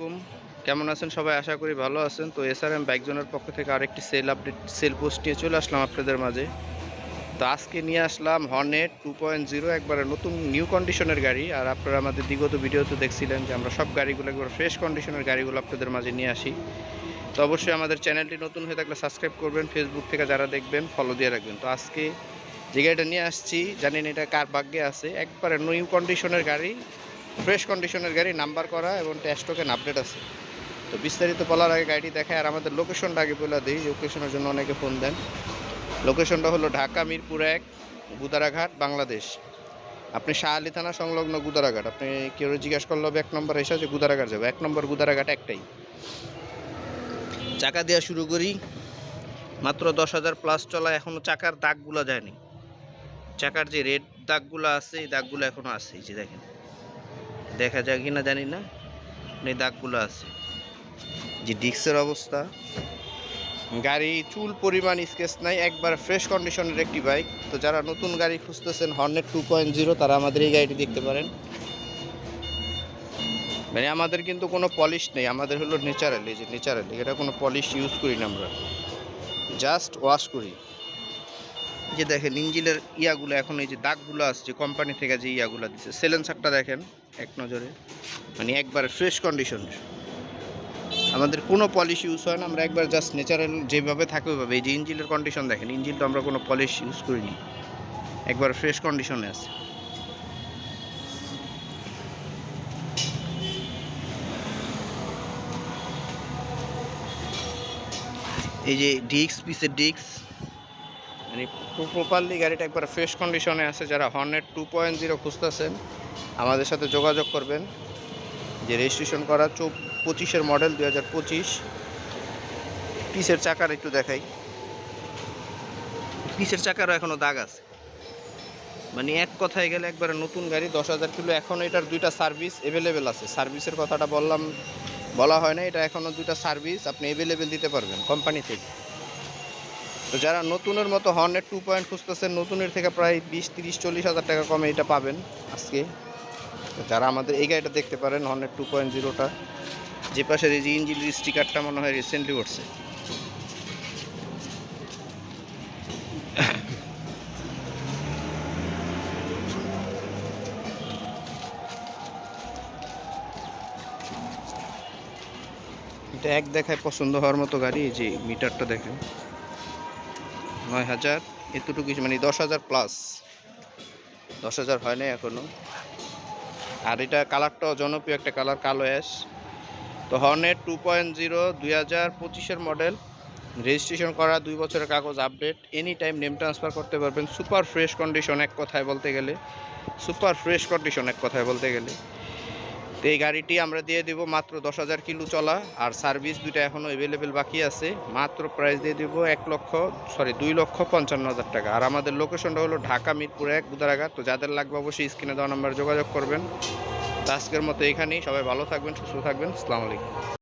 আলাইকুম। কেমন আছেন সবাই? আশা করি ভালো আছেন। তো এসআরএম বাইক জোনের পক্ষ থেকে আরেকটি সেল পোস্ট নিয়ে চলে আসলাম আপনাদের মাঝে। তো আজকে নিয়ে আসলাম হর্নেট 2.0 একবারে নতুন নিউ কন্ডিশনের গাড়ি। আর আপনারা আমাদের বিগত ভিডিওতে দেখছিলেন যে আমরা সব গাড়িগুলো একবার ফ্রেশ কন্ডিশনের গাড়িগুলো আপনাদের মাঝে নিয়ে আসি। তো অবশ্যই আমাদের চ্যানেলটি নতুন হয়ে থাকলে সাবস্ক্রাইব করবেন, ফেসবুক থেকে যারা দেখবেন ফলো দিয়ে রাখবেন। তো আজকে যে গাড়িটা নিয়ে আসছি জানেন এটা কার ভাগ্যে আছে, একবারে নিউ কন্ডিশনের গাড়ি, ফ্রেশ কন্ডিশনের গাড়ি, নাম্বার করা এবং টেস্ট টোকেন আপডেট আছে। তো বিস্তারিত বলার আগে গাড়িটি দেখায় আর আমাদের লোকেশনটা আগে বলে দিই। লোকেশনের জন্য অনেকে ফোন দেন। লোকেশনটা হলো ঢাকা মিরপুর 1, গুদারাঘাট, বাংলাদেশ। আপনি শাহ আলী থানা সংলগ্ন গুদারাঘাট। আপনি কেউ জিজ্ঞাসা করলে হবে 1 নম্বর এসে যে গুদারাঘাট যাবে। 1 নম্বর গুদারাঘাট একটাই। চাকা দেওয়া শুরু করি। মাত্র 10,000 প্লাস চলা, এখনও চাকার দাগগুলো যায়নি। চাকার যে রেড দাগগুলো আছে এই দাগগুলো এখনও আছে। এই যে দেখেন, দেখা যায় কিনা জানি না, এই দাগগুলো আছে। যে ডিস্কের অবস্থা, গাড়ি চুল পরিমাণ স্কেচ নাই, একবার ফ্রেশ কন্ডিশনের একটি বাইক। তো যারা নতুন গাড়ি খুঁজতেছেন হর্নেট 2.0 তারা আমাদের এই গাড়িটি দেখতে পারেন। মানে আমাদের কিন্তু কোনো পলিশ নেই, আমাদের হলো ন্যাচারাল। এই যে ন্যাচারাল, এটা কোনো পলিশ ইউজ করি না, আমরা জাস্ট ওয়াশ করি। যে দেখেন ইঞ্জিনের ইয়াগুলো এখন, এই যে দাগগুলো আসছে কোম্পানি থেকে, যে ইয়াগুলো দিচ্ছে, সেলেন্সারটা দেখেন এক নজরে, মানে একবার ফ্রেশ কন্ডিশনের। আমাদের কোনো পলিশ ইউজ হয় না, আমরা একবার জাস্ট ন্যাচারাল যেভাবে থাকে ওইভাবে। এই যে ইঞ্জিনের কন্ডিশন দেখেন, ইঞ্জিনটা আমরা কোনো পলিশ ইউজ করিনি, একবার ফ্রেশ কন্ডিশনে আছে। এই যে ডিস্ক, পিসের ডিস্ক, মানে প্রপারলি গাড়িটা একবার ফ্রেশ কন্ডিশনে আছে। যারা হর্নেট 2.0 খুঁজতেছেন আমাদের সাথে যোগাযোগ করবেন। যে রেজিস্ট্রেশন করা 25-এর মডেল, 2025। পিসের চাকার একটু দেখাই, পিসের চাকারও এখনও দাগ আছে। মানে এক কথায় গেলে একবারে নতুন গাড়ি, 10,000 কিলো। এখনও এটার 2টা সার্ভিস অ্যাভেলেবেল আছে। সার্ভিসের কথাটা বলা হয় না, এটা এখনও 2টা সার্ভিস আপনি অ্যাভেলেবেল দিতে পারবেন কোম্পানি থেকে। তো যারা নতুনের মতো হর্নেট 2 খুঁজতেছেন, নতুনের থেকে প্রায় 20, 30, 40 হাজার টাকা কমে এটা পাবেন আজকে। তো যারা আমাদের এই গাড়িটা দেখতে পারেন হর্নেট 2.0টা, যে পাশের এই যে ইঞ্জিন স্টিকারটা মনে হয় রিসেন্টলি করছে। এটা এক দেখায় পছন্দ হওয়ার মতো গাড়ি। এই যে মিটারটা দেখেন, 9,000 এতটুকু, মানে 10,000 প্লাস, 10,000 হয় না এখনো। আর এটা কালারটাও জনপ্রিয় একটা কালার, কালো অ্যাশ। তো হর্নেট 2.0 2025-এর মডেল, রেজিস্ট্রেশন করা, 2 বছরের কাগজ update, any time name transfer করতে পারবেন। সুপার ফ্রেশ কন্ডিশন এক কথায় বলতে গেলে, সুপার ফ্রেশ কন্ডিশন এক কথায় বলতে গেলে। তো এই গাড়িটি আমরা দিয়ে দেবো মাত্র 10,000 কিলো চলা, আর সার্ভিস 2টা এখনও অ্যাভেলেবেল বাকি আছে। মাত্র প্রাইস দিয়ে দেবো 2,55,000 টাকা। আর আমাদের লোকেশনটা হলো ঢাকা মিরপুর 1, গুদারাঘাট। তো যাদের লাগবে অবশ্যই স্ক্রিনে দেওয়া নাম্বারে যোগাযোগ করবেন। তো আজকের মতো এখানেই, সবাই ভালো থাকবেন, সুস্থ থাকবেন। আসসালামু আলাইকুম।